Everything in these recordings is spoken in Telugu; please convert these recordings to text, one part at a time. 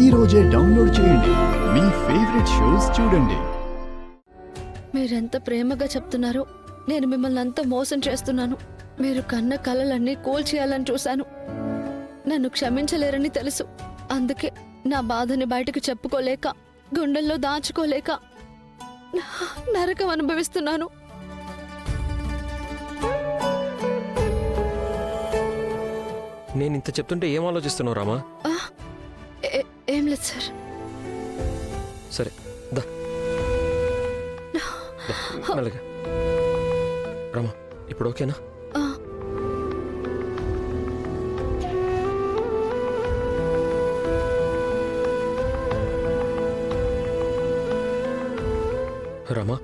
ఈ రోజే డౌన్లోడ్ చేయండి. మీ ఫేవరెట్ షోస్ చూడండి. మీరెంత ప్రేమగా చెప్తున్నారో నేను మిమ్మల్ని అంత మోసం చేస్తున్నాను. మీరు కన్న కలలన్నీ కూల్చేయాలని చూశాను. నన్ను క్షమించలేరని తెలుసు. అందుకే నా బాధని బయటకు చెప్పుకోలేక, గుండెల్లో దాచుకోలేక నరకం అనుభవిస్తున్నాను. నేను ఇంత చెప్తుంటే ఏం ఆలోచిస్తున్నావు రామా? ఏం లేదు సార్. సరే దా మెల్లగా రామా, ఇప్పుడు ఓకేనా? రామా,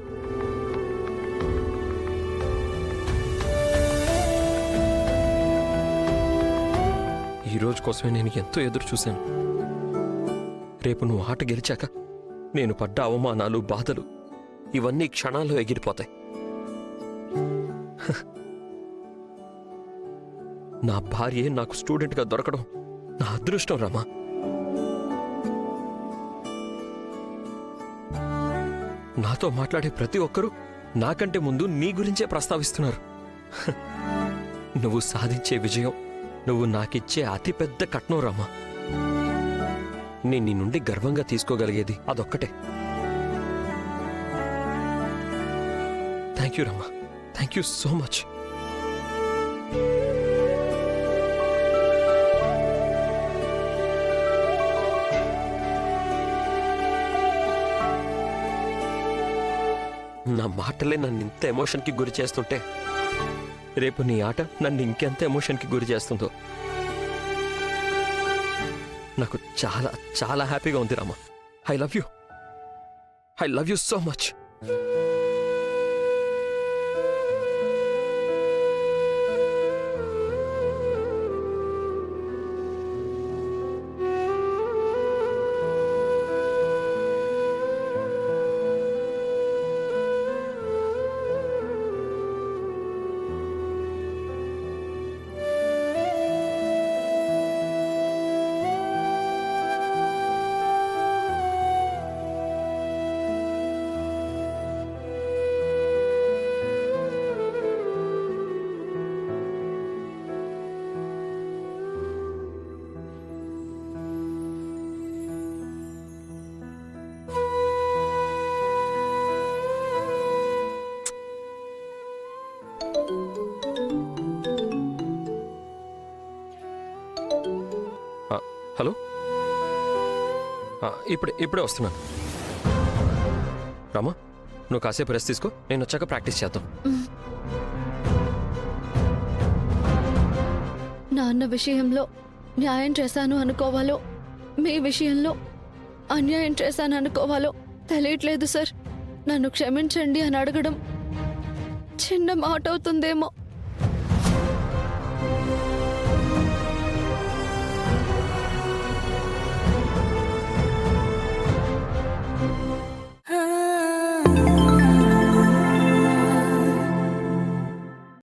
ఈ రోజు కోసమే నేను ఎంతో ఎదురు చూశాను. రేపు నువ్వు ఆట గెలిచాక నేను పడ్డ అవమానాలు, బాధలు ఇవన్నీ క్షణాల్లో ఎగిరిపోతాయి. నా భార్యే నాకు స్టూడెంట్గా దొరకడం నా అదృష్టం రామా. నాతో మాట్లాడే ప్రతి ఒక్కరూ నాకంటే ముందు నీ గురించే ప్రస్తావిస్తున్నారు. నువ్వు సాధించే విజయం, నువ్వు నాకిచ్చే అతిపెద్ద కట్నం రామా. నేను నీ నుండి గర్వంగా తీసుకోగలిగేది అదొక్కటే. Thank you Rama, thank you so much. నా మాటలే నన్ను ఇంత ఎమోషన్కి గురి చేస్తుంటే రేపు నీ ఆట నన్ను ఇంకెంత ఎమోషన్కి గురి చేస్తుందో నాకు చాలా చాలా హ్యాపీగా ఉంది Rama. I love you, I love you so much. Hello, ఇప్పుడే వస్తున్నాను. రామా, నువ్వు కాసేపు రెస్ట్ తీసుకో, నేను వచ్చాక ప్రాక్టీస్ చేద్దాం. నాన్న విషయంలో న్యాయం చేశాను అనుకోవాలో, మీ విషయంలో అన్యాయం చేశాను అనుకోవాలో తెలియట్లేదు సార్. నన్ను క్షమించండి అని అడగడం చిన్న మాట అవుతుందేమో.